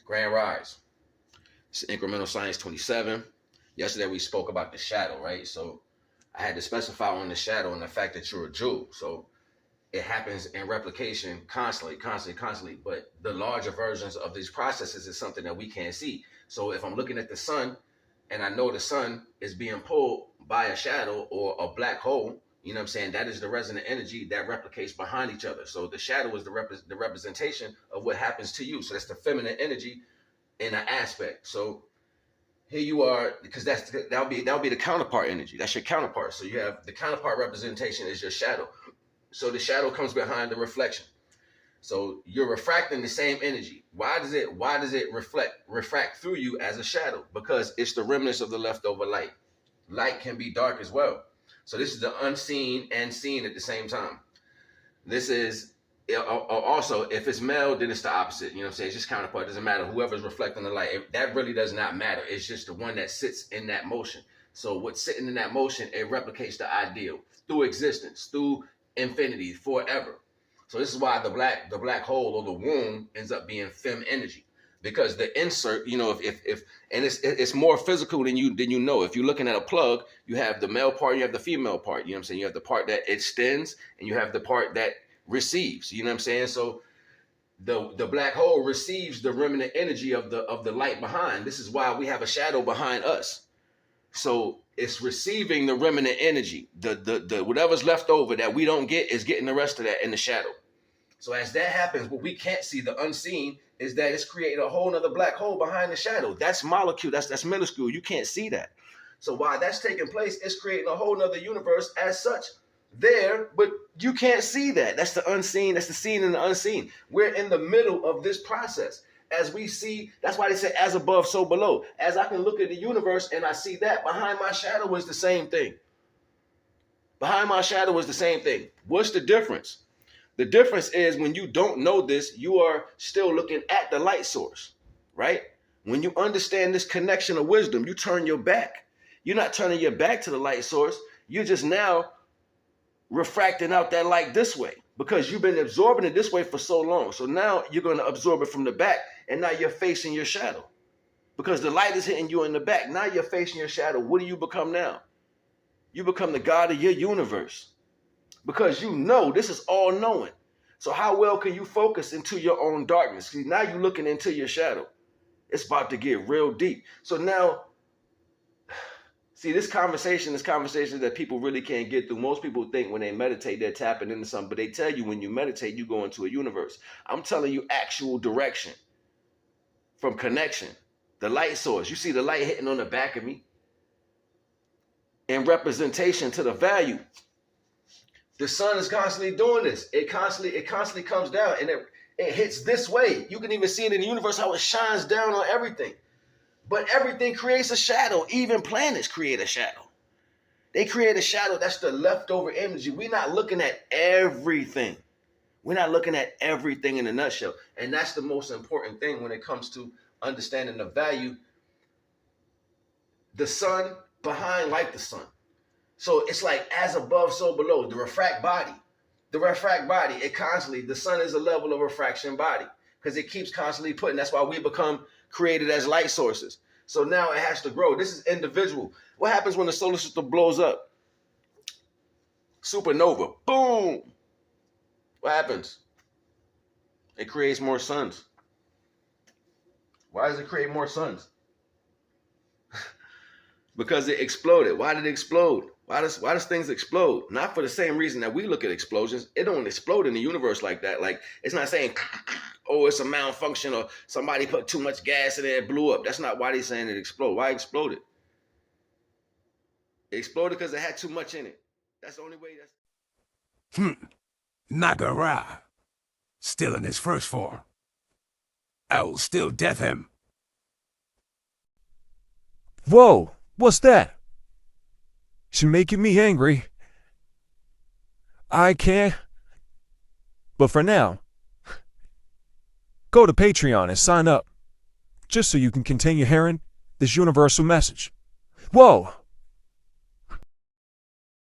Grand Rise. It's Incremental Science 27. Yesterday we spoke about the shadow, right? So I had to specify on the shadow and the fact that you're a jewel. So it happens in replication constantly. But the larger versions of these processes is something that we can't see. So if I'm looking at the sun and I know the sun is being pulled by a shadow or a black hole, you know what I'm saying? That is the resonant energy that replicates behind each other. So the shadow is the representation of what happens to you. So that's the feminine energy in an aspect. So here you are, because that'll be the counterpart energy. That's your counterpart. So you have the counterpart representation is your shadow. So the shadow comes behind the reflection. So you're refracting the same energy. Why does it refract through you as a shadow? Because it's the remnants of the leftover light. Light can be dark as well. So this is the unseen and seen at the same time. This is also, if it's male, then it's the opposite. You know what I'm saying? It's just counterpart. It doesn't matter. Whoever's reflecting the light, that really does not matter. It's just the one that sits in that motion. So what's sitting in that motion, it replicates the ideal through existence, through infinity, forever. So this is why the black hole or the womb ends up being fem energy, because the insert, you know, if and it's more physical than you know. If you're looking at a plug, you have the male part, you have the female part. You know what I'm saying? You have the part that extends, and you have the part that receives. You know what I'm saying? So the black hole receives the remnant energy of the light behind. This is why we have a shadow behind us. So it's receiving the remnant energy. The whatever's left over that we don't get is getting the rest of that in the shadow. So as that happens, what we can't see, the unseen, is that it's creating a whole nother black hole behind the shadow. That's molecule, that's minuscule. You can't see that. So while that's taking place, it's creating a whole nother universe as such there, but you can't see that. That's the unseen, that's the seen and the unseen. We're in the middle of this process. As we see, that's why they say as above, so below. As I can look at the universe and I see that, behind my shadow is the same thing. Behind my shadow is the same thing. What's the difference? The difference is when you don't know this, you are still looking at the light source, right? When you understand this connection of wisdom, you turn your back. You're not turning your back to the light source. You're just now refracting out that light this way because you've been absorbing it this way for so long. So now you're going to absorb it from the back, and now you're facing your shadow because the light is hitting you in the back. Now you're facing your shadow. What do you become now? You become the God of your universe because you know this is all knowing. So how well can you focus into your own darkness? See, now you're looking into your shadow. It's about to get real deep. So now, see, this conversation that people really can't get through. Most people think when they meditate, they're tapping into something, but they tell you when you meditate, you go into a universe. I'm telling you actual direction from connection. The light source. You see the light hitting on the back of me in representation to the value. The sun is constantly doing this. It constantly comes down and it hits this way. You can even see it in the universe, how it shines down on everything. But everything creates a shadow. Even planets create a shadow. They create a shadow. That's the leftover energy. We're not looking at everything. We're not looking at everything in a nutshell. And that's the most important thing when it comes to understanding the value. The sun behind like the sun. So it's like as above, so below. The refract body, the sun is a level of refraction body because it keeps constantly putting. That's why we become created as light sources. So now it has to grow. This is individual. What happens when the solar system blows up? Supernova. Boom. What happens? It creates more suns. Why does it create more suns? Because it exploded. Why did it explode? Why does things explode? Not for the same reason that we look at explosions. It don't explode in the universe like that. Like, it's not saying, oh, it's a malfunction or somebody put too much gas in it, it blew up. That's not why they're saying it exploded. Why it exploded? It exploded because it had too much in it. That's the only way. NagaNeter. Still in his first form. I will still death him. Whoa, what's that? It's making me angry. I can't. But for now, go to Patreon and sign up, just so you can continue hearing this universal message. Whoa!